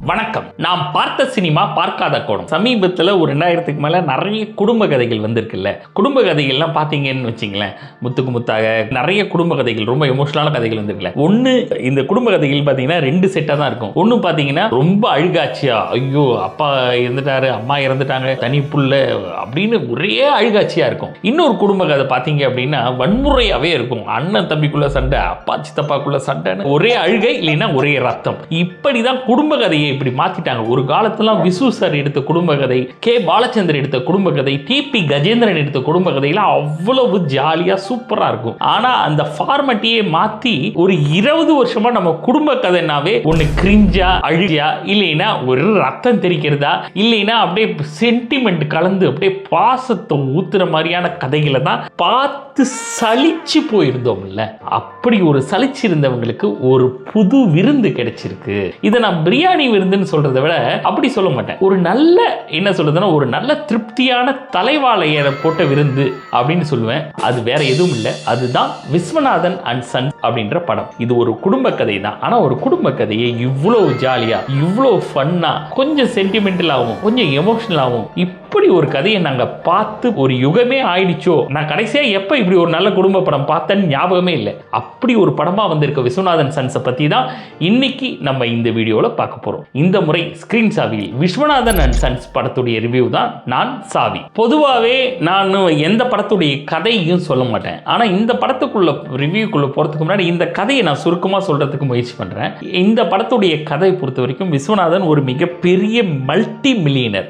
வணக்கம். நாம் பார்த்த சினிமா பார்க்காத கோணம். சமீபத்தில் ஒரு 2000க்கு மேலே நிறைய குடும்ப கதைகள் வந்திருக்குல்ல. குடும்ப கதைகள்லாம் பார்த்தீங்கன்னு வச்சிங்களேன், முத்துக்கு முத்தாக நிறைய குடும்ப கதைகள், ரொம்ப எமோஷனலான கதைகள் வந்திருக்குல்ல. ஒன்று, இந்த குடும்ப கதைகள் பார்த்தீங்கன்னா 2 செட்டாக தான் இருக்கும். ஒன்று பார்த்தீங்கன்னா ரொம்ப அழுகாட்சியா, ஐயோ அப்பா இறந்துட்டாரு, அம்மா இறந்துட்டாங்க, தனி புள்ள அப்படின்னு ஒரே அழுகாட்சியாக இருக்கும். இன்னொரு குடும்ப கதை பார்த்தீங்க அப்படின்னா வன்முறையாகவே இருக்கும். அண்ணன் தம்பிக்குள்ள சண்டை, அப்பா சித்தப்பாக்குள்ள சண்டைன்னு ஒரே அழுகை, இல்லைன்னா ஒரே ரத்தம். இப்படி தான் குடும்ப கதையை இப்படி மாத்திட்டாங்க. ஒரு காலத்துல விசு சார் எடுத்த குடும்ப கதை, கே பாலச்சந்தர் எடுத்த குடும்ப கதை, டிபி கஜேந்திரன் எடுத்த குடும்ப கதையெல்லாம் அவ்வளவு ஜாலியா சூப்பரா இருக்கும். ஆனா அந்த ஃபார்மட்டியே மாத்தி ஒரு 20 வருஷமா நம்ம குடும்ப கதைனாவே ஒன்னு கிரிஞ்சா, அழுகியா, இல்லைன்னா ஒரு ரத்தம் தெரிக்கிறதா, இல்லைன்னா அப்படியே சென்டிமெண்ட் கலந்து அப்படியே பாசத்தை ஊத்துற மாதிரியான கதைகளை தான் பார்த்து சலிச்சு போயிருந்தோம்ல. அப்படி ஒரு சலிச்சு இருந்தவங்களுக்கு ஒரு புது விருந்து கிடைச்சிருக்கு. இதை நான் பிரியாணி விருந்துன்னு சொல்றதை விட அப்படி சொல்ல மாட்டேன். ஒரு நல்ல, என்ன சொல்றதுன்னா, ஒரு நல்ல திருப்தியான தலைவாழையரை போட்ட விருந்து அப்படின்னு சொல்லுவேன். அது வேற எதுவும் இல்லை, அதுதான் விஸ்வநாதன் அண்ட் சன்ஸ் அப்படின்ற படம். இது ஒரு குடும்ப கதை தான். ஆனா ஒரு குடும்ப கதையை இவ்வளவு ஜாலியா, இவ்வளவு ஃபன்னா, கொஞ்சம் சென்டிமெண்டலாகவும் கொஞ்சம் எமோஷனலாகவும் இப்படி ஒரு கதையை நாங்க பார்த்து ஒரு யுகமே ஆயிடுச்சோ. நான் கடைசியா எப்ப இப்படி ஒரு நல்ல குடும்ப படம் பார்த்தேன்னு ஞாபகமே இல்லை. அப்படி ஒரு படமா வந்திருக்க விஸ்வநாதன் சன்ஸை பத்தி தான் இன்னைக்கு நம்ம இந்த வீடியோவில் பார்க்க போறோம். இந்த முறை ஸ்கிரீன் சாவியில் விஸ்வநாதன் அண்ட் சன்ஸ் படத்துடைய ரிவ்யூ தான் நான் சாவி. பொதுவாகவே நான் எந்த படத்துடைய கதையும் சொல்ல மாட்டேன். ஆனா இந்த படத்துக்குள்ள ரிவ்யூக்குள்ள போறதுக்கு முன்னாடி இந்த கதையை நான் சுருக்கமா சொல்றதுக்கு முயற்சி பண்றேன். இந்த படத்துடைய கதை பொறுத்த வரைக்கும் விஸ்வநாதன் ஒரு மிகப்பெரிய மல்டி மில்லியனர்.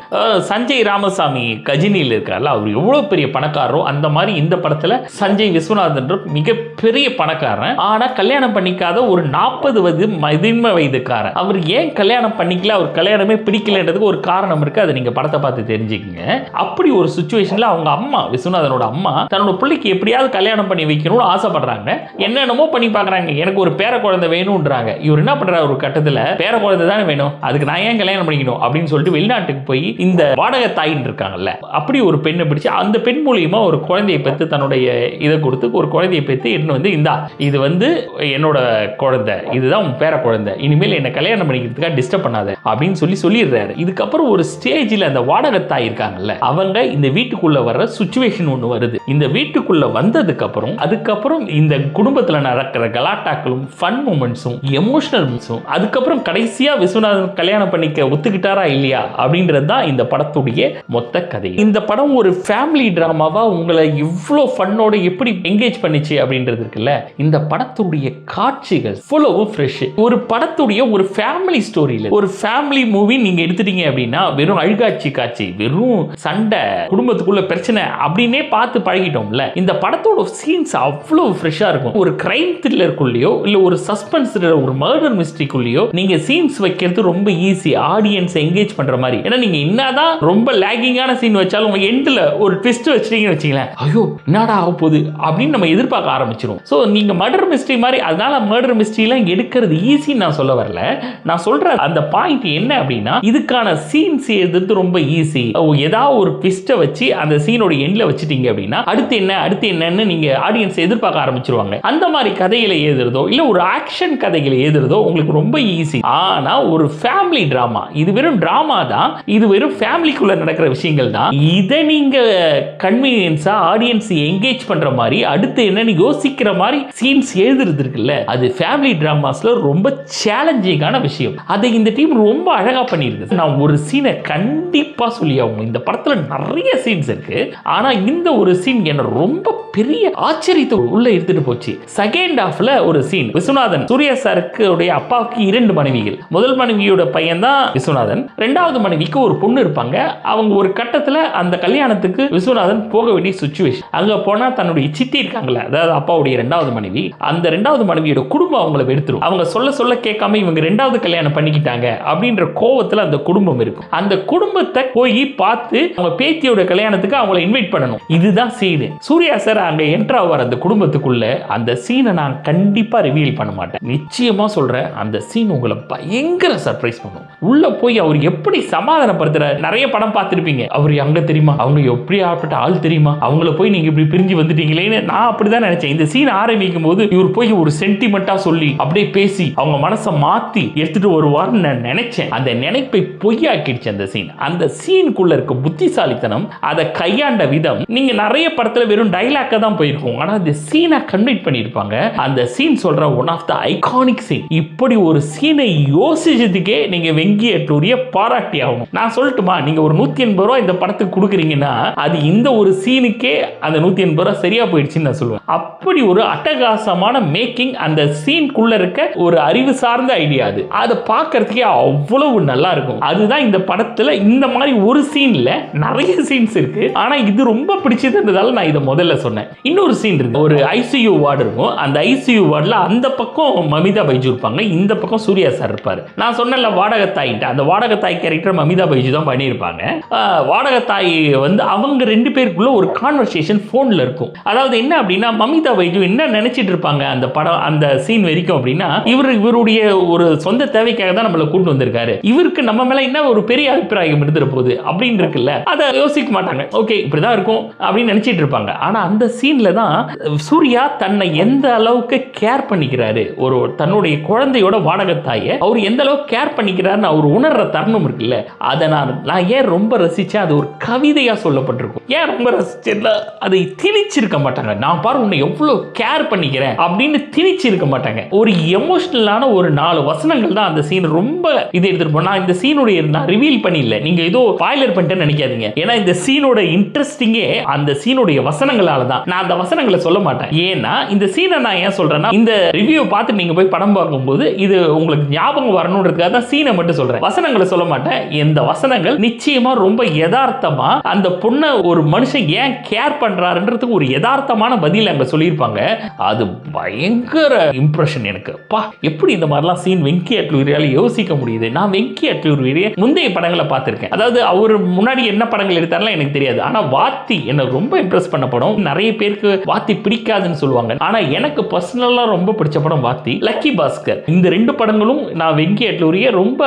சஞ்சய் ராமசாமி கஜினியில் இருக்கார்ல, அவர் எவ்வளவு பெரிய பணக்காரரோ அந்த மாதிரி இந்த படத்துல சஞ்சய் விஸ்வநாதன் மிகப்பெரிய பணக்காரன். ஆனா கல்யாணம் பண்ணிக்காத ஒரு 40 வயதுக்காரன். அவர் ஏன் கல்யாணம் பண்ணிக்கல, அவர் கல்யாணமே பிடிக்கலன்றதுக்கு ஒரு காரணம் இருக்கு. அதை நீங்க படத்தை பார்த்து தெரிஞ்சுக்கங்க. அப்படி ஒரு சிச்சுவேஷன்ல அவங்க அம்மா, விஸ்வநாதனோட அம்மா, தன்னோட பிள்ளைக்கு எப்படியாவது கல்யாணம் பண்ணி வைக்கணும்னு ஆசைப்படுறாங்க. என்னென்னமோ பண்ணி பார்க்கறாங்க. எனக்கு ஒரு பேர குழந்தை வேணும்ன்றாங்க. இவர் என்ன பண்றாரு, ஒரு கட்டத்துல பேர குழந்தை தானே வேணும், அதுக்கு நான் ஏன் கல்யாணம் பண்ணிக்கணும் அப்படின்னு சொல்லிட்டு வெளிநாட்டுக்கு போய் இந்த வாடகை தாயின் இருக்காங்கல்ல, அப்படி ஒரு பெண்ணை பிடிச்சு அந்த பெண் மூலியமா ஒரு குழந்தையை பெற்று, தன்னுடைய இதை கொடுத்து ஒரு குழந்தையை பெற்று என்ன வந்து, இந்தா இது வந்து என்னோட குழந்தை, இதுதான் உன் பேர குழந்தை, இனிமேல் என்ன கல்யாணம் பண்ணிக்கிறதுக்காக டிஸ்டர்ப் பண்ணாத அப்படின்னு சொல்லிடுறாரு. இதுக்கப்புறம் ஒரு ஸ்டேஜில் அந்த வாடகை தாய் இருக்காங்கல்ல, அவங்க இந்த வீட்டுக்குள்ள வர்ற சிச்சுவேஷன் ஒன்று வருது. இந்த வீட்டுக்குள்ள வந்ததுக்கு அப்புறம் அதுக்கப்புறம் இந்த குடும்பத்தில் நடக்கிற கலாட்டாக்களும் ஃபன் மூமெண்ட்ஸும் எமோஷனல் மூமெண்ட்ஸும், அதுக்கப்புறம் கடைசியா விஸ்வநாதன் கல்யாணம் பண்ணிக்க ஒத்துக்கிட்டாரா இல்லையா அப்படின்றது தான் இந்த படத்துடைய மொத்த கதை. இந்த படம் ஒரு ஃபேமிலி டிராமாவா உங்களை இவ்வளோ ஃபன்னோட எப்படி என்கேஜ் பண்ணிச்சு அப்படின்றது இருக்குல்ல. இந்த படத்துடைய காட்சிகள் ஃபுல்லோ ஃப்ரெஷ். ஒரு படத்துடைய ஒரு ஃபேமிலி ஸ்டோரியில ஒரு ஃபேமிலி மூவி நீங்க எடுத்துட்டீங்க அப்படின்னா வெறும் அழுகாட்சி காட்சி, வெறும் சண்டை, குடும்பத்துக்குள்ள பிரச்சனை அப்படின்னே பார்த்து பழகிட்டோம்ல. இந்த படத்தோட சீன்ஸ் அவ்வளவு ஃப்ரெஷ்ஷா இருக்கும். ஒரு கிரைம் த்ரில்லருக்குள்ளேயோ இல்ல ஒரு சஸ்பென்ஸ், ஒரு மர்டர் மிஸ்ட்ரிக்குள்ளேயோ நீங்க சீன்ஸ் வைக்கிறது ரொம்ப ஈஸி, ஆடியன்ஸ் என்கேஜ் பண்ற மாதிரி. ஏன்னா நீங்க என்னதான் ரொம்ப லேகிங்கான சீன் வச்சாலும் உங்க எண்ட்ல ஒரு ட்விஸ்ட் வச்சிட்டீங்கன்னு வச்சுங்களேன், ஐயோ என்னடா ஆக போகுது அப்படின்னு நம்ம எதிர்பார்க்க ஆரம்பிச்சிரும். ஸோ நீங்க மர்டர் மிஸ்ட்ரி மாதிரி, அதனால மர்டர் மிஸ்ட்ரிலாம் எடுக்கிறது ஈஸின்னு நான் சொல்ல வரல. நான் சொல்ற அந்த பாயிண்ட் என்ன அப்படின்னா, இதுக்கான சீன்ஸ் எதிர்த்து ரொம்ப ஈஸி. ஏதாவது ஒரு ட்விஸ்ட்டை வச்சு அந்த சீனோட எண்ட்ல வச்சுட்டீங்க அப்படின்னா அடுத்து என்னன்னு நீங்க ஆடியன்ஸ் எதிர்பார்க்க ஆரம்பிச்சிருவாங்க. அந்த மாதிரி கதைகளை எழுதுறதோ இல்ல ஒரு ஆக்ஷன் கதைகளை எழுதுறதோ உங்களுக்கு ரொம்ப ஈஸி. ஆனா ஒரு ஃபேமிலி டிராமா, இது வெறும் டிராமா தான், இது வெறும் ஃபேமிலிக்குள்ள நடக்கிற விஷயங்கள் தான். இதை நீங்க கன்வீனியன்ஸா ஆடியன்ஸ் என்கேஜ் பண்ற மாதிரி அடுத்து என்னன்னு யோசிக்கிற மாதிரி சீன்ஸ் எழுதுறது இருக்குல்ல, அது ஃபேமிலி டிராமாஸ்ல ரொம்ப சேலஞ்சிங்கான விஷயம். அதை இந்த டீம் ரொம்ப அழகா பண்ணிருக்கு. நான் ஒரு சீனை கண்டிப்பா சொல்லி ஆகும். இந்த படத்துல நிறைய சீன்ஸ் இருக்கு. ஆனா இந்த ஒரு சீன் என்ன ரொம்ப பெரிய ஆச்சரியத்தை உள்ள எடுத்துட்டு போச்சு. செகண்ட் ஹாஃப்ல ஒரு சீன், விஸ்வநாதன் சூர்யா சாருக்கு உடைய அப்பாவுக்கு 2 மனைவிகள். முதல் மனைவியோட பையன் தான் விஸ்வநாதன், 2வது மனைவிக்கு ஒரு பொண்ணு இருப்பாங்க. அவங்க ஒரு கட்டத்துல அந்த கல்யாணத்துக்கு விஸ்வநாதன் போக வேண்டிய சிச்சுவேஷன். அங்க போனா தன்னுடைய சித்தி இருக்காங்கல்ல, அதாவது அப்பாவுடைய 2வது மனைவி, அந்த 2வது மனைவியோட குடும்பம் அவங்களை வெறுத்துரும். அவங்க சொல்ல கேட்காம இவங்க 2வது கல்யாணம் பண்ணிக்கிட்டாங்க அப்படின்ற கோவத்துல அந்த குடும்பம் இருக்கும். அந்த குடும்பத்தை போய் பார்த்து அவங்க பேத்தியோட கல்யாணத்துக்கு அவங்களை இன்வைட் பண்ணணும். இதுதான் சீன். சூர்யா சார் அங்க என்டர் ஆவார் அந்த குடும்பத்துக்குள்ள. அந்த சீனை நான் கண்டிப்பா ரிவீல் பண்ண மாட்டேன். நிச்சயமா சொல்றேன், அந்த சீன் உங்களை பயங்கர சர்ப்ரைஸ் பண்ணும். உள்ள போய் அவர் எப்படி சமாதானப்படுத்துறாரு. நிறைய படம் பார்த்திருப்பீங்க, அவர் அங்க தெரியுமா, அவங்க எப்படி ஆப்பட்ட ஆள் தெரியுமா, அவங்கள போய் நீங்க இப்படி பிரிஞ்சு வந்துட்டீங்களேன்னு நான் அப்படிதான் நினைச்சேன். இந்த சீன் ஆரம்பிக்கும் போது இவர் போய் ஒரு சென்டிமெண்டா சொல்லி அப்படியே பேசி அவங்க மனசை மாத்தி எடுத்துட்டு வருவார்னு நான் நினைச்சேன். அந்த நினைப்பை பொய்யாக்கிடுச்சு அந்த சீனுக்குள்ள இருக்க புத்திசாலித்தனம், அதை கையாண்ட விதம். நீங்க நிறைய படத்துல வெறும் டைலாக்க தான் போயிருக்கும், ஆனா அந்த சீனை கன்வெர்ட் பண்ணிருப்பாங்க. அந்த சீன் சொல்ற one of the iconic scene. இப்படி ஒரு சீனை யோசிச்சதுக்கே நீங்க வெங்கி அட்லூரிய பாராட்டி ஆகணும். நான் சொல்லட்டுமா, நீங்க ஒரு 180 ரூபாய் இந்த படத்துக்கு கொடுக்குறீங்கன்னா அது இந்த ஒரு சீனுக்கே அந்த 180 ரூபாய் சரியா போயிடுச்சுன்னு நான் சொல்லுவேன். அப்படி ஒரு அட்டகாசமான மேக்கிங், அந்த சீனுக்குள்ள இருக்க ஒரு அறிவு சார்ந்த ஐடியா. அதை பார்க்கறதுக்கே அவ்வளவு நல்லா இருக்கும். அதுதான் இந்த படத்துல இந்த மாதிரி ஒரு சீன்ல நிறைய சீன்ஸ் இருக்கு, ஆனா இது ரொம்ப பிடிச்சதுன்றதால நான் இதை முதல்ல சொன்னேன். இன்னொரு சீன் இருக்கு, ஒரு ஐசியூ வார்டு இருக்கும். அந்த ஐசியூ வார்டுல அந்த பக்கம் மமிதா பைஜு இருப்பாங்க, இந்த பக்கம் சூர்யா சார் இருப்பாரு. நான் சொன்னல வாடகத்தாய், அந்த வாடகத்தாய் கேரக்டர் மமிதா பைஜு தான் பண்ணியிருப்பாங்க. வாடகத்தாய் வந்து அவங்க ரெண்டு பேருக்குள்ள ஒரு கான்வர்சேஷன் போன்ல இருக்கும். அதாவது என்ன அப்படின்னா, மமிதா பைஜு என்ன நினைச்சிட்டு இருப்பாங்க அந்த படம் அந்த சீன் வரைக்கும் அப்படின்னா, இவருடைய ஒரு சொந்த தேவைக்காக தான் நம்மள கூட்டு வந்திருக்காரு, இவருக்கு நம்ம மேல என்ன ஒரு பெரிய அபிப்பிராயம் இருந்துற போகுது அப்படின்னு இருக்குல்ல, அதை யோசிக்க மாட்டாங்க. ஓகே இப்படிதான் இருக்கும் அப்படின்னு நினைச்சிட்டு இருப்பாங்க. ஆனா அந்த சீன்ல தான் சூர்யா தன்னை எந்த அளவுக்கு கேர் பண்ணிக்கிறாரு, ஒரு தன்னுடைய குழந்தையோட வாடகத்தாயை அவர் எந்த அளவுக்கு கேர் பண்ணிக்கிறாருன்னு அவர் உணர்ற தருணம் இருக்குல்ல, அதை நான் ஏன் ரொம்ப ரசிச்சேன். அது ஒரு கவிதையா சொல்லப்பட்டிருக்கும். ஏன் ரொம்ப ரசிச்சேன்ல, அதை திணிச்சிருக்க மாட்டாங்க. நான் பாரு உன்னை எவ்வளவு கேர் பண்ணிக்கிறேன் அப்படின்னு திணிச்சிருக்க மாட்டாங்க. ஒரு எமோஷனலான ஒரு 4 வசனங்கள் தான் அந்த சீன் ரொம்ப இது எடுத்துட்டு போனா. இந்த சீனுடைய நான் ரிவீல் பண்ணிடல, நீங்க ஏதோ ஸ்பாயிலர் பண்ணிட்டேன்னு நினைக்காதீங்க. ஏன்னா இந்த சீனோட இன்ட்ரெஸ்டிங்கே அந்த சீனுடைய வசனங்களால தான். நான் அந்த வசனங்களை சொல்ல மாட்டேன். ஏன்னா இந்த சீனை நான் ஏன் சொல்றேன்னா, இந்த ரிவ்யூ பார்த்து நீங்க போய் படம் பார்க்கும்போது இது உங்களுக்கு ஞாபகம் வரணும்ன்றதுக்காக தான் சீனை மட்டும் சொல்றேன், வசனங்களை சொல்ல மாட்டேன். இந்த வசனங்கள் நிச்சயமா ரொம்ப யதார்த்தமா அந்த பொண்ணை ஒரு மனுஷன் ஏன் கேர் பண்றாருன்றதுக்கு ஒரு யதார்த்தமான பதில் அங்க சொல்லியிருப்பாங்க. அது பயங்கர இம்ப்ரெஷன் எனக்கு. பா, எப்படி இந்த மாதிரிலாம் சீன் வெங்கி அட்லூரியால யோசிக்க முடியுது. நான் வெங்கி அட்லூரிய முந்தைய படங்களை பார்த்திருக்கேன். அதாவது அவர் முன்னாடி என்ன படங்கள் எடுத்தாலும் எனக்கு தெரியாது, ஆனா வாத்தி என்ன ரொம்ப இம்ப்ரெஸ் பண்ண படம். நிறைய பேருக்கு வாத்தி பிடிக்காதுன்னு சொல்லுவாங்க, ஆனா எனக்கு பர்சனலா ரொம்ப பிடிச்ச படம் வாத்தி, லக்கி பாஸ்கர். இந்த 2 படங்களும் நான் வெங்கி அட்லூரிய ரொம்ப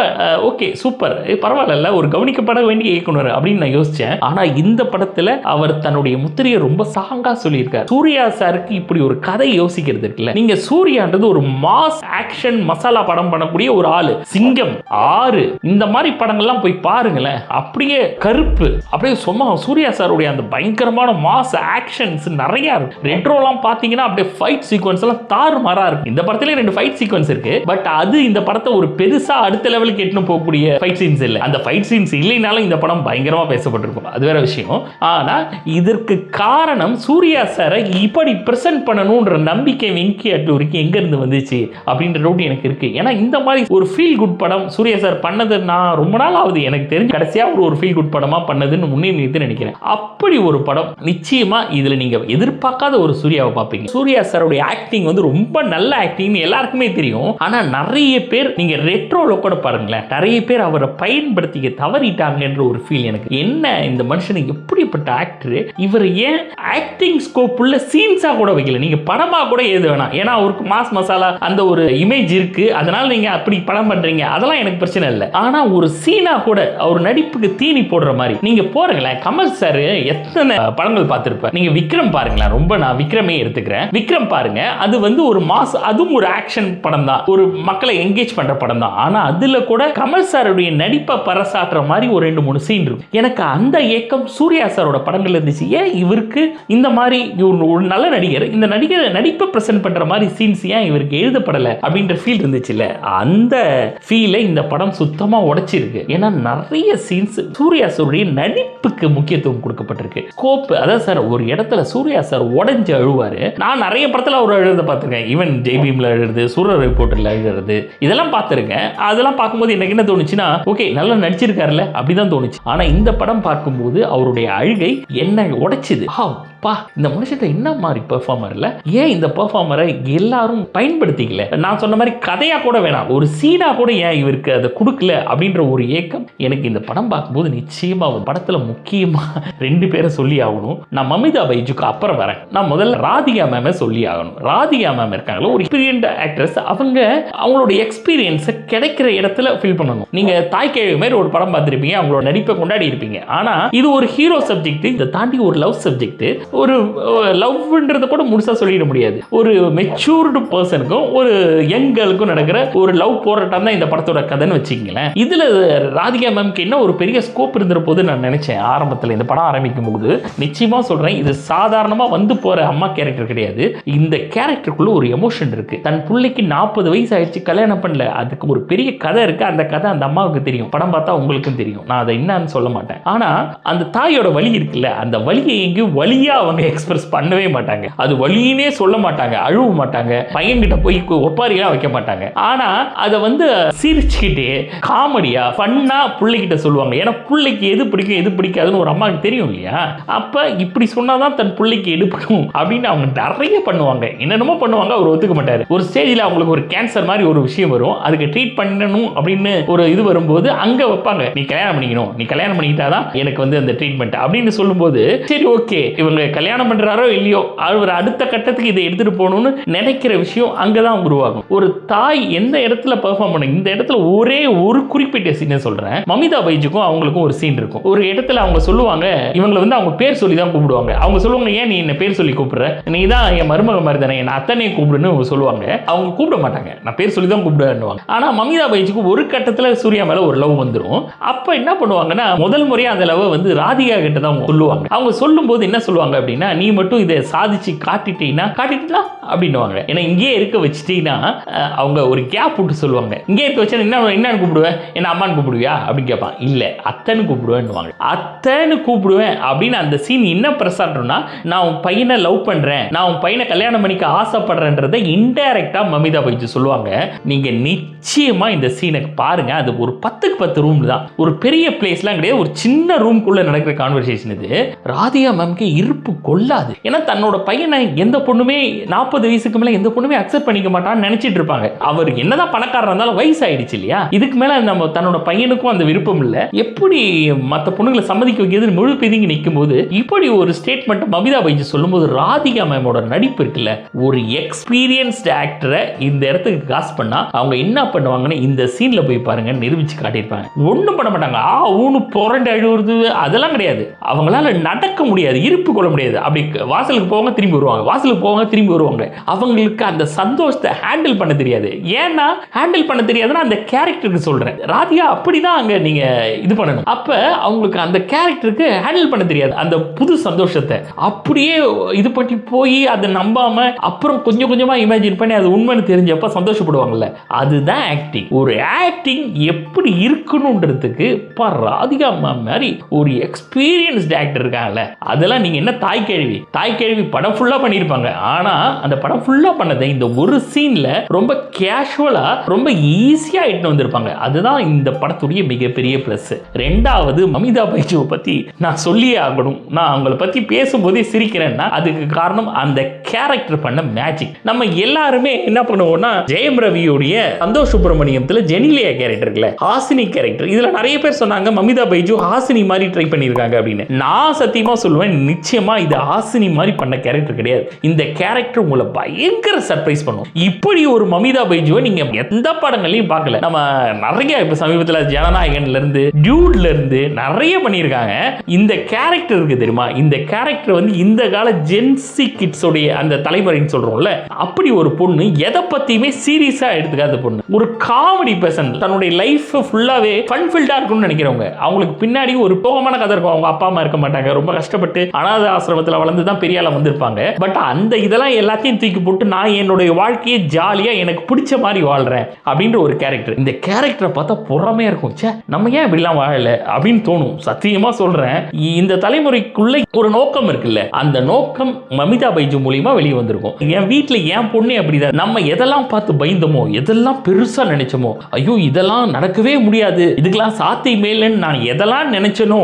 ஓகே சூப்பர், பரவாயில்ல, ஒரு கவனிக்கப்பட வேண்டிய இயக்குனர் அப்படின்னு நான் யோசிச்சேன். ஆனா இந்த படத்துல அவர் தன்னுடைய முத்திரையை ரொம்ப சாங்கா சொல்லியிருக்கார். சூர்யா சாருக்கு இப்படி ஒரு கதை யோசிக்கிறது இருக்குல்ல, நீங்க சூர்யான்றது ஒரு மாஸ் ஆக்ஷன் மசாலா படம் பண்ணக்கூடிய ஒரு ஆளு. சிங்கம் 6 இந்த மாதிரி படங்கள்லாம் போய் பாருங்களேன், அப்படியே கருப்பு, அப்படியே சும்மா சூர்யா சாருடைய அந்த பயங்கரமான மாஸ் ஆக்ஷன்ஸ் நிறைய இருக்கு. ரெட்ரோலாம் பாத்தீங்கன்னா அப்படியே ஃபைட் சீக்வன்ஸ் எல்லாம் தாறுமாறா இருக்கு. இந்த படத்துல 2 ஃபைட் சீக்வன்ஸ் இருக்கு, பட் அது இந்த படத்தை ஒரு பெருசா அடுத்த லெவலுக்கு எட்டுன்னு போகக்கூடிய ஃபைட் சீன்ஸ் இல்ல. அந்த ஃபைட் சீன்ஸ் இல்லைனாலும் இந்த படம் பயங்கரமா பேசப்பட்டிருக்கும், அது வேற விஷயம். ஆனா இதற்கு காரணம் சூர்யா சாரை இப்படி பிரசன்ட் பண்ணணும்ன்ற நம்பிக்கை வெங்கி அட்லூரிக்கு எங்க இருந்து வந்துச்சு அப்படின்ற டவுட் எனக்கு இருக்கு. ஏன்னா இந்த மாதிரி ஒரு ஃபீல் குட் படம் சூர்யா சார் பண்ணது நான் ரொம்ப நாள் ஆகுது எனக்கு தெரிஞ்சு கடைசியா ஒரு ஃபீல் குட் படமா பண்ணதுன்னு முன்னே நினைக்கிறேன். அப்படி ஒரு படம் நிச்சயமா இதுல நீங்க எதிர்பார்க்காத ஒரு சூர்யாவை பார்ப்பீங்க. சூர்யா சாரோட ஆக்டிங் வந்து ரொம்ப நல்ல ஆக்டிங் எல்லாருக்குமே தெரியும். ஆனா நிறைய பேர் நீங்க ரெட்ரோல கூட பாருங்களேன், நிறைய பேர் அவரை பயன்படுத்திக்க தவறிட்டாங்கன்ற ஒரு ஃபீல் எனக்கு. என்ன இந்த மனுஷனை எப்படிப்பட்ட ஆக்டர், இவர் ஏன் ஆக்டிங் ஸ்கோப் உள்ள சீன்ஸா கூட வைக்கல, நீங்க படமா கூட எழுத வேணாம். ஏன்னா அவருக்கு மாஸ் மசாலா அந்த ஒரு இமேஜ் இருக்கு, அதனால நீங்க அப்படி படம் பண்றீங்க, அதெல்லாம் எனக்கு பிரச்சனை இல்லை. ஆனா ஒரு சீனா கூட அவர் நடிப்புக்கு தீனி போடுற மாதிரி நீங்க போறீங்களேன். கமல் சார் எத்தனை படங்கள் பார்த்திருப்பார். நீங்க விக்ரம் பாருங்களேன், ரொம்ப நான் விக்ரமே எடுத்துக்கிறேன். விக்ரம் பாருங்க, அது வந்து ஒரு மாஸ், அதுவும் ஒரு ஆக்ஷன் படம் தான், ஒரு மக்களை என்கேஜ் பண்ற படம் தான். ஆனா அதுல கூட கமல் சாருடைய நடிப்பை பறைசாற்றுற மாதிரி ஒரு 2-3 சீன் இருக்கும். எனக்கு அந்த ஏக்கம் சூர்யா சாரோட படங்கள் இருந்துச்சு. ஏன் இவருக்கு இந்த மாதிரி ஒரு நல்ல நடிகர், இந்த நடிகர் நடிப்பை பிரசன்ட் பண்ற மாதிரி சீன்ஸ் ஏன் இவருக்கு எழுதப்படல அப்படின்ற ஃபீல் இருந்துச்சுல்ல, அந்த ஃபீலை இந்த படம் சுத்தமா உடைச்சிருக்கு. ஏன்னா நிறைய சீன்ஸ் சூர்யா சாருடைய நடிப்புக்கு முக்கியத்துவம் கொடுக்கப்பட்டிருக்கு. ஸ்கோப், அதான் சார் ஒரு இடத்துல சூர்யா சார் உடைஞ்சு அழுவாரு. நான் நிறைய படத்துல அவர் எழுத பார்த்திருக்கேன், ஈவன் ஜெய்பீம்ல எழுதுறது, சூரர் ரிப்போர்ட்டர்ல எழுதுறது, இதெல்லாம் பார்த்திருக்கேன். அதெல்லாம் பார்க்கும்போது எனக்கு என்ன தோணுச்சுன்னா, ஓகே நல்லா நடிச்சிருக்காருல்ல அப்படிதான் தோணுச்சு. ஆனா இந்த படம் பார்க்கும்போது அவருடைய அழுகை என்ன உடைச்சுது. பா, இந்த மனுஷத்தை என்ன மாதிரி பெர்ஃபார்மர்ல, ஏன் இந்த பெர்ஃபார்மரை எல்லாரும் பயன்படுத்திக்கல? நான் சொன்ன மாதிரி கதையா கூட வேணாம், ஒரு சீனா கூட ஏன் இவருக்கு அதை கொடுக்கல அப்படின்ற ஒரு ஏக்கம் எனக்கு இந்த படம் பார்க்கும்போது நிச்சயமா ஒரு படத்துல முக்கியமா 2 பேரை சொல்லி ஆகணும். நான் மமிதா பைஜுக்கு அப்புறம் வரேன். நான் முதல்ல ராதிகா மேமை சொல்லி ஆகணும். ராதிகா மேம் இருக்காங்களா, ஒரு எக்ஸ்பீரியன்ட் ஆக்ட்ரஸ். அவங்களோட எக்ஸ்பீரியன்ஸை கிடைக்கிற இடத்துல ஃபீல் பண்ணணும். நீங்க தாய்க்கிழமை மாதிரி ஒரு படம் பார்த்துருப்பீங்க, அவங்களோட நடிப்பை கொண்டாடி இருப்பீங்க. ஆனா இது ஒரு ஹீரோ சப்ஜெக்ட், இதை தாண்டி ஒரு லவ் சப்ஜெக்ட். ஒரு லவ்ன்றத கூட முழுசா சொல்லிட முடியாது. ஒரு மெச்சூர்டு பர்சனுக்கும் ஒரு யங் கேர்ளுக்கும் நடக்கிற ஒரு லவ் போராட்டம் தான் இந்த படத்தோட கதைன்னு வச்சுக்கங்களேன். இதுல ராதிகா மேம்க்கு என்ன ஒரு பெரிய ஸ்கோப் இருந்த போது நான் நினைச்சேன் ஆரம்பத்தில் இந்த படம் ஆரம்பிக்கும் போது. நிச்சயமா சொல்றேன், இது சாதாரணமா வந்து போற அம்மா கேரக்டர் கிடையாது. இந்த கேரக்டருக்குள்ள ஒரு எமோஷன் இருக்கு. தன் பிள்ளைக்கு 40 வயசு ஆயிடுச்சு, கல்யாணம் பண்ணல, அதுக்கு ஒரு பெரிய கதை இருக்கு. அந்த கதை அந்த அம்மாவுக்கு தெரியும், படம் பார்த்தா உங்களுக்கும் தெரியும், நான் அதை என்னன்னு சொல்ல மாட்டேன். ஆனா அந்த தாயோட வலி இருக்குல்ல, அந்த வலியை எங்கேயும் வலியா அவங்க எக்ஸ்பிரஸ் பண்ணவே மாட்டாங்க. அது வலினே சொல்ல மாட்டாங்க, அழுவ மாட்டாங்க, பையன்கிட்ட போய் ஒப்பாரியா வைக்க மாட்டாங்க. ஆனா அதை வந்து சிரிச்சுக்கிட்டே காமெடியா ஃபன்னா பிள்ளைகிட்ட சொல்லுவாங்க. ஏன்னா பிள்ளைக்கு எது பிடிக்கும் எது பிடிக்காதுன்னு ஒரு அம்மாவுக்கு தெரியும் இல்லையா. அப்ப இப்படி சொன்னாதான் தன் பிள்ளைக்கு எடுக்கணும் அப்படின்னு அவங்க நிறைய பண்ணுவாங்க, என்னென்னமோ பண்ணுவாங்க. அவர் ஒத்துக்க மாட்டாரு. ஒரு ஸ்டேஜில் அவங்களுக்கு ஒரு கேன்சர் மாதிரி ஒரு விஷயம் வரும், அதுக்கு ட்ரீட் பண்ணணும் அப்படின்னு ஒரு இது வரும்போது அங்க வைப்பாங்க, நீ கல்யாணம் பண்ணிக்கணும், நீ கல்யாணம் பண்ணிக்கிட்டாதான் எனக்கு வந்து அந்த ட்ரீட்மெண்ட் அப்படின்னு சொல்லும்போது சரி ஓகே, இவங்க கல்யாணம் பண்றாரோ இல்லையோ அவர் அடுத்த கட்டத்துக்கு இதை எடுத்துட்டு போகணும்னு நினைக்கிற விஷயம் அங்கதான் உருவாகும். ஒரு தாய் எந்த இடத்துல பெர்ஃபார்ம் பண்ண, இந்த இடத்துல ஒரே ஒரு குறிப்பிட்ட சீனை சொல்றேன். மமிதா பைஜுக்கும் அவங்களுக்கும் ஒரு சீன் இருக்கும். ஒரு இடத்துல அவங்க சொல்லுவாங்க, இவங்களை வந்து அவங்க பேர் சொல்லி தான் கூப்பிடுவாங்க. அவங்க சொல்லுவாங்க, ஏன் நீ என்ன பேர் சொல்லி கூப்பிடுற, நீ தான் என் மருமக மாதிரி தானே, என்ன அத்தனையை கூப்பிடுன்னு சொல்லுவாங்க. அவங்க கூப்பிட மாட்டாங்க, நான் பேர் சொல்லி தான் கூப்பிடுவாங்க. ஆனா மமிதா பைஜுக்கு ஒரு கட்டத்துல சூர்யா மேல ஒரு லவ் வந்துடும். அப்ப என்ன பண்ணுவாங்கன்னா, முதல் முறையா அந்த லவ் வந்து ராதிகா கிட்ட தான் சொல்லுவாங்க. அவங்க சொல்லும் போது என்ன சொல்லுவாங்க அப்படின்னா, நீ மட்டும் இதை சாதிச்சு காட்டிட்டீங்கன்னா அப்படின்னுவாங்க. ஏன்னா இங்கேயே இருக்க வச்சுட்டீங்கன்னா அவங்க ஒரு கேப் விட்டு சொல்லுவாங்க, இங்கே இருக்க வச்சா என்ன கூப்பிடுவேன், என்ன அம்மான்னு கூப்பிடுவியா அப்படின்னு கேட்பான். இல்ல அத்தன்னு கூப்பிடுவேன், அத்தன்னு கூப்பிடுவேன் அப்படின்னு அந்த சீன் என்ன பிரசாட்னா, நான் உன் பையனை லவ் பண்றேன், நான் உன் பையனை கல்யாணம் பண்ணிக்க ஆசைப்படுறேன்றதை இன்டைரக்டா மமிதா பைஜு சொல்லுவாங்க. நீங்க நிச்சயமா இந்த சீனை பாருங்க. அது ஒரு 10க்கு 10 ரூம் தான், ஒரு பெரிய பிளேஸ்லாம் கிடையாது, ஒரு சின்ன ரூம்குள்ள நடக்கிற கான்வர்சேஷன். இது ராதிகா மேம்க்கு இருப்பு கொள்ளாது. ஏன்னா தன்னோட பையனை எந்த பொண்ணுமே 40 வயசுக்கு மேல எந்த பொண்ணுமே அக்செப்ட் பண்ணிக்க மாட்டான்னு நினைச்சிட்டு இருப்பாங்க. அவர் என்னதான் பணக்காரர் இருந்தாலும் வயசு ஆயிடுச்சு இல்லையா, இதுக்கு மேல நம்ம தன்னோட பையனுக்கும் அந்த விருப்பம் இல்ல, எப்படி மற்ற பொண்ணுங்களை சம்மதிக்க வைக்கிறது முழு பிதிங்கி நிற்கும் போது இப்படி ஒரு ஸ்டேட்மெண்ட் மமிதா பைஜு சொல்லும்போது ராதிகா மேமோட நடிப்பு இருக்குல்ல, ஒரு எக்ஸ்பீரியன்ஸ்ட் ஆக்டரை இந்த இடத்துக்கு காஸ்ட் பண்ணா அவங்க என்ன பண்ணுவாங்கன்னு இந்த சீன்ல போய் பாருங்க, நிரூபிச்சு காட்டியிருப்பாங்க. ஒன்றும் பண்ண மாட்டாங்க, ஊனு புரண்டு அழுவுறது அதெல்லாம் கிடையாது. அவங்களால நடக்க முடியாது, இருப்பு கொள்ள முடியாது. அப்படி வாசலுக்கு போவாங்க திரும்பி வருவாங்க, வாசலுக்கு போவாங்க திரும்பி வருவாங்க. அவங்களுக்கு அந்த சந்தோஷத்தை ஹேண்டில் பண்ண தெரியாது. ஏன்னா ஹேண்டில் பண்ண தெரியாதுன்னா அந்த கேரக்டருக்கு சொல்றேன், ராதிகா அப்படிதான் அங்க நீங்க இது பண்ணணும். அப்ப அவங்களுக்கு அந்த கேரக்டருக்கு ஹேண்டில் பண்ண தெரியாது. அந்த புது சந்தோஷத்தை அப்படியே இது பண்ணி போய் அதை நம்பாம அப்புறம் கொஞ்சம் கொஞ்சமா இமேஜின் பண்ணி அது உண்மைன்னு தெரிஞ்சப்ப சந்தோஷப்படுவாங்கல்ல, அதுதான் ஆக்டிங். ஒரு ஆக்டிங் எப்படி இருக்கணும்ன்றதுக்கு ராதிகா மாதிரி ஒரு எக்ஸ்பீரியன்ஸ்ட் ஆக்டர் இருக்காங்கல்ல, அதெல்லாம் நீங்க என்ன தாய் கேள்வி படம் ஃபுல்லா பண்ணிருப்பாங்க. ஆனா அந்த படம் ஃபுல்லா பண்ணதை இந்த ஒரு சீன்ல ரொம்ப கேஷுவலா ரொம்ப ஈஸியா இட்டு வந்திருப்பாங்க. அதுதான் இந்த படத்துடைய மிகப்பெரிய பிளஸ். ரெண்டாவது மமிதா பைஜுவை பத்தி நான் சொல்லியே ஆகணும். நான் அவங்கள பத்தி பேசும்போதே சிரிக்கிறேன்னா அதுக்கு காரணம் அந்த கேரக்டர் பண்ண மேஜிக். நம்ம எல்லாருமே என்ன பண்ணுவோம்னா, ஜெயம் ரவியுடைய சந்தோஷ் சுப்பிரமணியத்துல ஜெனிலியா கேரக்டர் இருக்குல்ல, ஹாசினி கேரக்டர், இதுல நிறைய பேர் சொன்னாங்க மமிதா பைஜு ஹாசினி மாதிரி ட்ரை பண்ணிருக்காங்க அப்படின்னு. நான் சத்தியமா சொல்லுவேன், நிச்சயமா இது ஹாசினி மாதிரி பண்ண கேரக்டர் கிடையாது. இந்த கேரக்டர் உங்களை பயங்கர சர்ப்ரைஸ் பண்ணும். இப்படி ஒரு மமிதா பைஜுவை நீங்க எந்த படங்களையும் பார்க்கல. நம்ம நிறைய இப்ப சமீபத்தில் ஜனநாயகன்ல இருந்து டியூட்ல இருந்து நிறைய பண்ணியிருக்காங்க. இந்த கேரக்டர் இருக்கு தெரியுமா, இந்த கேரக்டர் வந்து இந்த கால ஜென்சி கிட்ஸ் உடைய அந்த தலைமுறைன்னு சொல்றோம்ல, அப்படி ஒரு பொண்ணு எதை பத்தியுமே சீரியஸா எடுத்துக்காத பொண்ணு, ஒரு காமெடி பர்சன், தன்னுடைய லைஃப் ஃபுல்லாவே ஃபன் ஃபில்டா இருக்கும்னு நினைக்கிறவங்க. அவங்களுக்கு பின்னாடி ஒரு சோகமான கதை இருக்கும், அவங்க அப்பா அம்மா இருக்க மாட்டாங்க, ரொம்ப கஷ்டப்பட்டு அனாதை ஆசிரமத்தில் வளர்ந்து தான் பெரிய ஆளா வந்திருப்பாங்க. பட் அந்த இதெல்லாம் எல்லாத்தையும் தூக்கி போட்டு நான் என்னுடைய வாழ்க்கையை ஜாலியா எனக்கு பிடிச்ச மாதிரி வாழ்றேன் அப்படின்ற ஒரு கேரக்டர். இந்த கேரக்டரை பார்த்தா பொறாமையா இருக்கும், சே நம்ம ஏன் இப்படிலாம் வாழல அப்படின்னு தோணும். சத்தியமா சொல்றேன், இந்த தலைமுறைக்குள்ள ஒரு நோக்கம் இருக்குல்ல, அந்த நோக்கம் மமிதா பைஜு மூலியமா வெளியே வந்திருக்கும். என் வீட்டுல என் பொண்ணு அப்படிதான், நம்ம எதெல்லாம் பார்த்து பயந்தோமோ, எதெல்லாம் பெருசா நினைச்சோமோ, ஐயோ இதெல்லாம் நடக்கவே முடியாது, இதுக்கெல்லாம் சாத்தியமே இல்லைன்னு நான் எதெல்லாம் நினைச்சனோ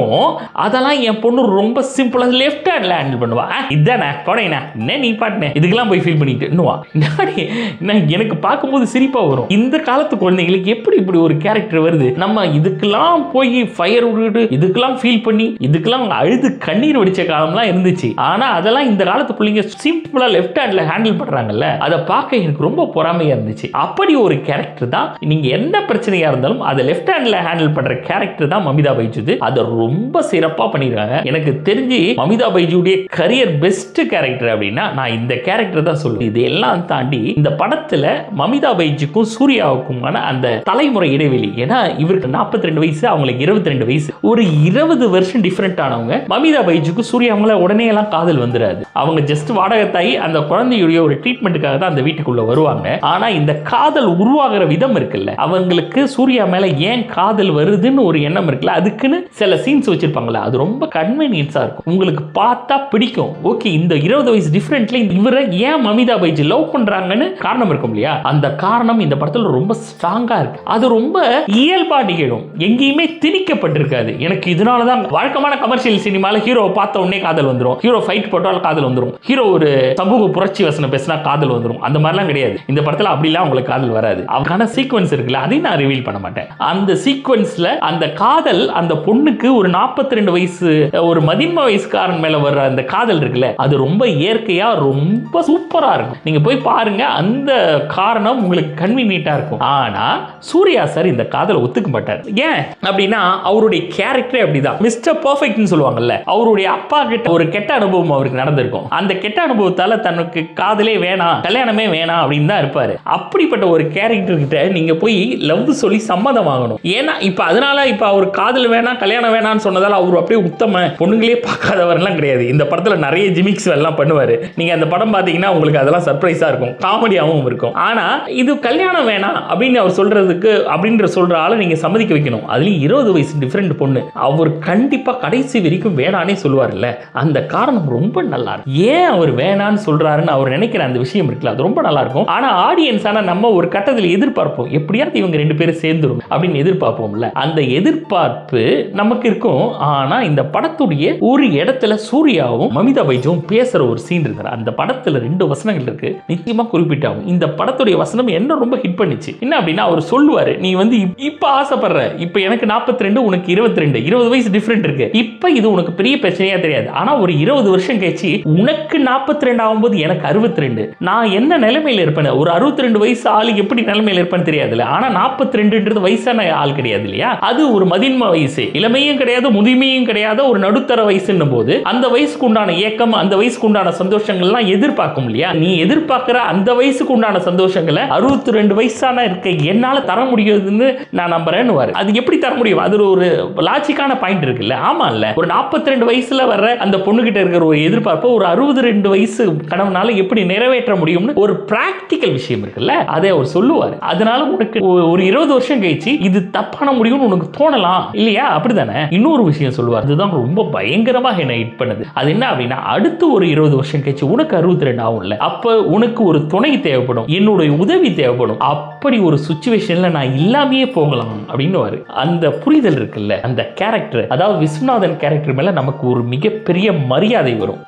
அதெல்லாம் என் பொண்ணு ரொம்ப சிம்பிளா லெஃப்ட் ஹேண்ட்ல ஹேண்டில் பண்ணுவா. இதானே படையினா என்ன நீ பாட்டுனே இதுக்கெல்லாம் போய் ஃபீல் பண்ணிட்டு எனக்கு பார்க்கும்போது சிரிப்பா வரும். இந்த காலத்து குழந்தைங்களுக்கு எப்படி இப்படி ஒரு கேரக்டர் வருது, நம்ம இதுக்கெல்லாம் போய் ஃபயர் விட்டு இதுக்கெல்லாம் ஃபீல் பண்ணி இதுக்கெல்லாம் அழுது கண்ணீர் வடிச்ச காலம்லாம் இருந்துச்சு. ஆனா அதெல்லாம் இந்த காலத்து பிள்ளைங்க சிம்பிளா லெஃப்ட் ஹேண்ட்ல ஹேண்டில் பண்றாங்கல்ல, அதை பார்க்க எனக்கு ரொம்ப பொறாமையா இருந்துச்சு. அப்படி ஒரு கேரக்டர் தான், நீங்க என்ன பிரச்சனையா இருந்தாலும் அதை லெஃப்ட் ஹேண்ட்ல ஹேண்டில் பண்ற கேரக்டர் தான் மமிதா பைஜு. அதை ரொம்ப சிறப்பா பண்ணிருக்காங்க. எனக்கு தெரிஞ்சு மமிதா பைஜு விஜயுடைய கரியர் பெஸ்ட் கேரக்டர் அப்படின்னா நான் இந்த கேரக்டர் தான் சொல்லுவேன். இதெல்லாம் தாண்டி இந்த படத்துல மமிதா பைஜுக்கும் சூர்யாவுக்குமான அந்த தலைமுறை இடைவெளி, ஏன்னா இவருக்கு 42 வயசு, அவங்களுக்கு 22 வயசு, ஒரு 20 வருஷம் டிஃபரெண்ட் ஆனவங்க. மமிதா பைஜுக்கு சூர்யா அவங்கள உடனே எல்லாம் காதல் வந்துடாது. அவங்க ஜஸ்ட் வாடகத்தாயி அந்த குழந்தையுடைய ஒரு ட்ரீட்மெண்ட்டுக்காக தான் அந்த வீட்டுக்குள்ள வருவாங்க. ஆனா இந்த காதல் உருவாகிற விதம் இருக்குல்ல, அவங்களுக்கு சூர்யா மேல ஏன் காதல் வருதுன்னு ஒரு எண்ணம் இருக்குல்ல, அதுக்குன்னு சில சீன்ஸ் வச்சிருப்பாங்களா, அது ரொம்ப கன்வீனியன்ஸா இருக்கும். உங்களுக்கு பார்த்தா பிடிக்கும். ஓகே, இந்த 20 வயசு டிஃபரெண்ட்ல இவரை ஏன் மமிதா பைஜ் லவ் பண்றாங்கன்னு காரணம் இருக்கும் இல்லையா, அந்த காரணம் இந்த படத்துல ரொம்ப ஸ்ட்ராங்கா இருக்கு. அது ரொம்ப இயல்பா நிகழும், எங்கேயுமே திணிக்கப்பட்டிருக்காது. எனக்கு இதனாலதான் வழக்கமான கமர்ஷியல் சினிமால ஹீரோவை பார்த்த உடனே காதல் வந்துடும், ஹீரோ ஃபைட் போட்டாலும் காதல் வந்துடும், ஹீரோ ஒரு சமூக புரட்சி வசனம் பேசினா காதல் வந்துடும், அந்த மாதிரிலாம் கிடையாது. இந்த படத்துல அப்படிலாம் உங்களுக்கு காதல் வராது. அவருக்கான சீக்வன்ஸ் இருக்குல்ல, அதையும் நான் ரிவீல் பண்ண மாட்டேன். அந்த சீக்வன்ஸ்ல அந்த காதல், அந்த பொண்ணுக்கு ஒரு 42 வயசு ஒரு மதின்ம வயசுக்காரன் மேல வர்ற அந்த காதல் இருக்குல்ல, அது ரொம்ப இயற்கையா ரொம்ப சூப்பரா இருக்கும். நீங்க போய் பாருங்க, அந்த காரணம் உங்களுக்கு கன்வீனியன்ட்டா இருக்கும். ஆனா சூர்யா சார் இந்த காதலை ஒத்துக்க மாட்டார். ஏன் அப்படின்னா அவருடைய கேரக்டரே அப்படிதான். மிஸ்டர் பெர்ஃபெக்ட்னு சொல்லுவாங்கல்ல, அவருடைய அப்பா கிட்ட ஒரு கெட்ட அனுபவம் அவருக்கு நடந்திருக்கும். அந்த கெட்ட அனுபவத்தால தனக்கு காதலே வேணாம், கல்யாணமே வேணாம் அப்படின்னு தான் இருப்பாரு. அப்படிப்பட்ட ஒரு கேரக்டர் கிட்ட நீங்க போய் லவ் சொல்லி சம்மதம் வாங்கணும். ஏன்னா இப்ப அதனால இப்ப அவர் காதல் வேணாம் கல்யாணம் வேணாம்னு சொன்னதால அவர் அப்படியே உத்தம பொண்ணுங்களே பார்க்காதவர்லாம் கிடையாது. இந்த படத்துல நிறைய ஜிமிக்ஸ் எல்லாம் பண்ணுவாரு. நீங்க அந்த படம் பாத்தீங்கன்னா உங்களுக்கு அதெல்லாம் சர்ப்ரைஸா இருக்கும், காமெடியாவும் இருக்கும். ஆனா இது கல்யாணம் வேணாம் அப்படின்னு அவர் சொல்றதுக்கு அப்படின்ற சொல்ற ஆளை நீங்க சம்மதிக்க வைக்கணும். அதுலயும் 20 வயசு டிஃபரெண்ட் பொண்ணு, அவர் கண்டிப்பா கடைசி வரைக்கும் வேணானே சொல்லுவார்ல, அந்த காரணம் ரொம்ப நல்லா இருக்கும். ஏன் அவர் வேணான்னு சொல்றாருன்னு அவர் நினைக்கிற அந்த விஷயம் இருக்குல்ல, அது ரொம்ப நல்லா இருக்கும். ஆனா ஆடியன்ஸான நம்ம ஒரு கட்டத்தில் எதிர்பார்ப்போம், எப்படியாவது இவங்க 2 பேரும் சேர்ந்துரும் அப்படின்னு எதிர்பார்ப்போம்ல, அந்த எதிர்பார்ப்பு நமக்கு இருக்கும். ஆனா இந்த படத்துடைய ஒரு இடத்துல சூர்யாவும் மமிதா பைஜும் பேசுற ஒரு சீன் இருக்கு. அந்த படத்துல 2 வசனங்கள் இருக்கு, நிச்சயமா குறிப்பிட்டாகும். இந்த படத்துடைய வசனம் என்ன ரொம்ப ஹிட் பண்ணிச்சு. என்ன அப்படின்னா அவர் சொல்லுவாரு, நீ வந்து இப்ப ஆசைப்படுற, இப்ப எனக்கு 42 உனக்கு 22, 20 வயசு டிஃபரெண்ட் இருக்கு. இப்ப இது உனக்கு பெரிய பிரச்சனையா தெரியாது. ஆனா ஒரு 20 வருஷம் கழிச்சு உனக்கு 42 ஆகும்போது எனக்கு 62, நான் என்ன நிலைமையில இருப்பேன், ஒரு 62 வயசு ஆளு எப்படி நிலைமையில இருப்பேன்னு தெரியாதுல்ல. ஆனா 42ன்றது வயசான ஆள் கிடையாது இல்லையா, அது ஒரு மதின்ம வயசு, இளமையும் கிடையாது முதுமையும் கிடையாது, ஒரு நடுத்தர வயசுன்னும் போது அந்த வயசுக்கு உண்டான ஏக்கம், அந்த வயசுக்கு உண்டான சந்தோஷங்கள்லாம் எதிர்பார்க்கும் இல்லையா. நீ எதிர்பார்க்கிற அந்த வயசுக்கு உண்டான சந்தோஷங்களை 62 வயசான இருக்க என்னால தர முடியுதுன்னு நான் நம்புறேன்னு. அது எப்படி தர முடியும், அது ஒரு லாஜிக்கான பாயிண்ட் இருக்குல்ல. ஆமா இல்ல, ஒரு 42 வயசுல வர்ற அந்த பொண்ணு கிட்ட இருக்கிற ஒரு எதிர்பார்ப்பு ஒரு 62 வயசு கணவனால எப்படி நிறைவேற்ற முடியும்னு ஒரு பிராக்டிக்கல் விஷயம் இருக்குல்ல, அதை அவர் சொல்லுவார். அதனால உனக்கு ஒரு 20 வருஷம் கழிச்சு இது தப்பான முடியும்னு உனக்கு தோணலாம் இல்லையா, அப்படிதானே. இன்னொரு விஷயம் சொல்லுவார், அதுதான் ரொம்ப பயங்கரமா என்ன ஹிட் பண்ணுது. அது என்ன அப்படின்னா, அடுத்து ஒரு 20 வருஷம் கழிச்சு உனக்கு 62 ஆகும்ல, அப்ப உனக்கு ஒரு துணை தேவைப்படும், என்னுடைய உதவி தேவைப்படும், அப்படி ஒரு சிச்சுவேஷன்ல நான் இல்லாமையே போகலாம் அப்படின்னு. அந்த புரிதல் இருக்குல்ல, அந்த கேரக்டர், அதாவது விஸ்வநாதன் கேரக்டர் மேல நமக்கு ஒரு மிகப்பெரிய மரியாதை வரும்.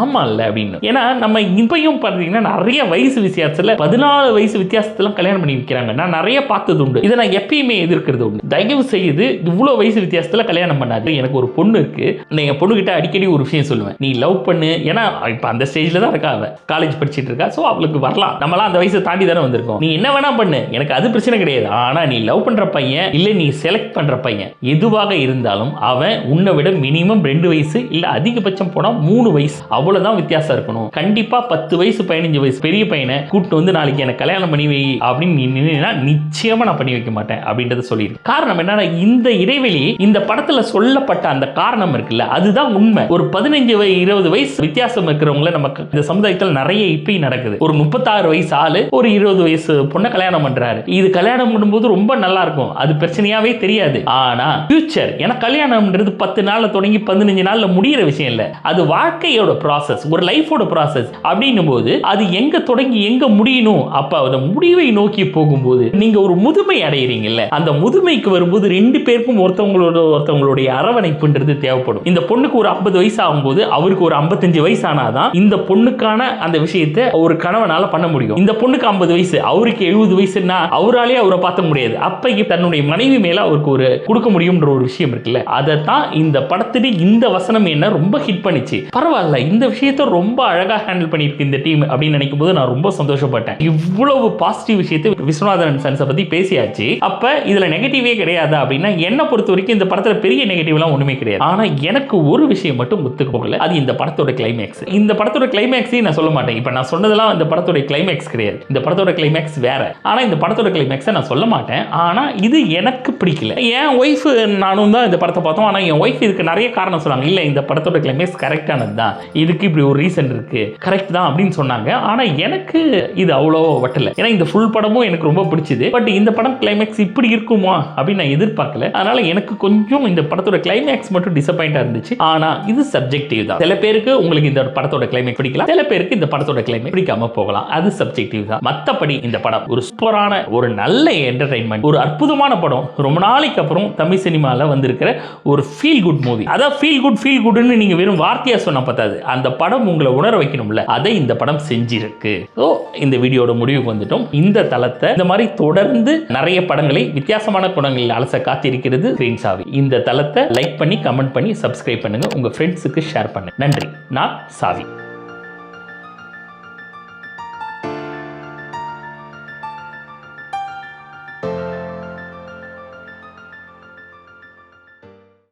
ஆமா இல்ல அப்படின்னு. ஏன்னா நம்ம இப்பயும் பாத்தீங்கன்னா நிறைய வயசு வித்தியாசத்துல 14 வயசு வித்தியாசத்துல கல்யாணம் பண்ணி வைக்கிறாங்க. நான் நிறைய பார்த்தது உண்டு, இதை நான் எப்பயுமே எதிர்க்கிறது உண்டு. தயவு செய்து இவ்வளவு வயசு வித்தியாசத்துல கல்யாணம் பண்ணாது. எனக்கு ஒரு பொண்ணு இருக்கு, என் பொண்ணு கிட்ட அடிக்கடி ஒரு விஷயம் சொல்லுவேன், நீ லவ் பண்ணு. ஏன்னா இப்ப அந்த ஸ்டேஜ்ல தான் இருக்கா, அவ காலேஜ் படிச்சிட்டு இருக்கா, சோ அவளுக்கு வரலாம், நம்மளாம் அந்த வயசை தாண்டி தானே வந்திருக்கோம், நீ என்ன வேணா பண்ணு, எனக்கு அது பிரச்சனை கிடையாது. ஆனா நீ லவ் பண்ற பையன் இல்ல நீ செலக்ட் பண்ற பையன் எதுவாக இருந்தாலும் அவன் உன்னை விட மினிமம் 2 வயசு இல்ல அதிகபட்சம் போனா 3 வயசு அவ்வளவுதான் வித்தியாசம் இருக்கணும். கண்டிப்பா 10 வயசு 15 வயசு பெரிய பையனை கூட்டு வந்து நாளைக்கு எனக்கு கல்யாணம் பண்ணி வை அப்படின்னு நீ நின்னா நிச்சயமா நான் பண்ணி வைக்க மாட்டேன் அப்படின்றத சொல்லிடு. காரணம் என்னன்னா, இந்த இடைவெளி இந்த படத்துல சொல்லப்பட்ட அந்த காரணம் இருக்குல்ல, அதுதான் உண்மை. ஒரு 15 20 வயசு வித்தியாசம் இருக்கிறவங்கள நமக்கு இந்த சமுதாயத்தில் நிறைய இப்பயும் நடக்குது. ஒரு 36 வயசு ஆளு ஒரு 20 வயசு பொண்ணை கல்யாணம் பண்றாரு. இது கல்யாணம் பண்ணும்போது ரொம்ப நல்லா இருக்கும், அது பிரச்சனையாவே தெரியாது. ஆனா ஃபியூச்சர், எனக்கு கல்யாணம்ன்றது 10 நாள்ல தொடங்கி 15 நாள்ல முடியிற விஷயம் இல்ல, அது வாழ்க்கையோட ப்ராசஸ், ஒரு லைஃபோட ப்ராசஸ். அப்படின்னும் போது அது எங்க தொடங்கி எங்க முடியணும், அப்ப அந்த முடிவை நோக்கி போகும்போது நீங்க ஒரு முதுமை அடைகிறீங்கல்ல, அந்த முதுமைக்கு வரும்போது 2 பேருக்கும் ஒருத்தவங்களுடைய அரவணைப்புன்றது தேவைப்படும். இந்த பொண்ணுக்கு ஒரு 50 வயசு ஆகும்போது அவருக்கு ஒரு 55 வயசு ஆனாதான் இந்த பொண்ணுக்கான அந்த விஷயத்தை ஒரு கணவனால பண்ண முடியும். இந்த பொண்ணுக்கு 50 வயசு அவருக்கு 70 வயசுன்னா அவராலே அவரை பார்த்த முடியாது. அப்ப தன்னுடைய மனைவி மேல அவருக்கு ஒரு கொடுக்க முடியும்ன்ற ஒரு விஷயம் இருக்குல்ல, அதை தான் இந்த படத்துக்கு இந்த வசனம் என்ன ரொம்ப ஹிட் பண்ணிச்சு. பரவாயில்ல, இந்த விஷயத்தை ரொம்ப அழகா ஹேண்டில் பண்ணிருக்கு இந்த டீம் அப்படின்னு நினைக்கும் போது நான் ரொம்ப சந்தோஷப்பட்டேன். இவ்வளவு பாசிட்டிவ் விஷயத்தை விஸ்வநாதன் சன்ஸை பத்தி பேசியாச்சு, அப்ப இதுல நெகட்டிவே கிடையாது அப்படின்னா என்ன பொறுத்த வரைக்கும் இந்த படத்துல பெரிய நெகட்டிவ்லாம் ஒண்ணுமே கிடையாது. ஆனா எனக்கு ஒரு விஷயம் மட்டும் ஒத்துக்க போகல. அது இந்த படத்தோட கிளைமேக்ஸ். இந்த படத்தோட கிளைமேக்ஸையும் நான் சொல்ல மாட்டேன். இப்போ நான் சொன்னதெல்லாம் இந்த படத்தோட கிளைமேக்ஸ் கிடையாது. இந்த படத்தோட கிளைமேக்ஸ் வேற. ஆனால் இந்த படத்தோட கிளைமேக்ஸை நான் சொல்ல மாட்டேன். ஆனால் இது எனக்கு பிடிக்கல. என் ஒய்ஃப் நானும் தான் இந்த படத்தை பார்த்தோம். ஆனால் என் ஒய்ஃப் இதுக்கு நிறைய காரணம் சொன்னாங்க. இல்லை, இந்த படத்தோட கிளைமேக்ஸ் கரெக்டானது தான், இதுக்கு இப்படி ஒரு ரீசன் இருக்கு, கரெக்ட் தான் அப்படின்னு சொன்னாங்க. ஆனால் எனக்கு இது அவ்வளோ வட்டல. ஏன்னா இந்த ஃபுல் படமும் எனக்கு ரொம்ப பிடிச்சது. பட் இந்த படம் கிளைமேக்ஸ் இப்படி இருக்குமா அப்படின்னு நான் எதிர்பார்க்கல. அதனால எனக்கு கொஞ்சம் இந்த படத்தோட கிளைமேக்ஸ் மட்டும் டிசப்பாயிண்டா இருந்துச்சு. ஆனா இது சப்ஜெக்டிவ் தான். சில பேருக்கு உங்களுக்கு இந்த படத்தோட கிளைமேக்ஸ் பிடிக்கலாம், சில பேருக்கு இந்த படத்தோட கிளைமேக்ஸ் பிடிக்காம போகலாம். அது சப்ஜெக்டிவ் தான். மத்தபடி இந்த படம் ஒரு சூப்பரான, ஒரு நல்ல என்டர்டைன்மெண்ட், ஒரு அற்புதமான படம். ரொம்ப நாளைக்கு அப்புறம் தமிழ் சினிமால வந்திருக்கிற ஒரு ஃபீல் குட் மூவி. அதான் ஃபீல் குட்னு நீங்க வெறும் வார்த்தையா சொன்னா பத்தாது. அந்த படம் உங்களை உணர வைக்கணும்ல, அதை இந்த படம் செஞ்சிருக்கு. ஸோ இந்த வீடியோட முடிவுக்கு வந்துட்டோம். இந்த தளத்தை இந்த மாதிரி தொடர்ந்து நிறைய படங்களை வித்தியாசமான குணங்களில் அலச காத்திருக்கிறது ஸ்கிரீன் சாவி. இந்த தளத்தை லைக் பண்ணி, கமெண்ட் பண்ணி, சப்ஸ்கிரைப் பண்ணுங்க, உங்க ஃப்ரெண்ட்ஸுக்கு ஷேர் பண்ணுங்க. நன்றி. நான் சாவி.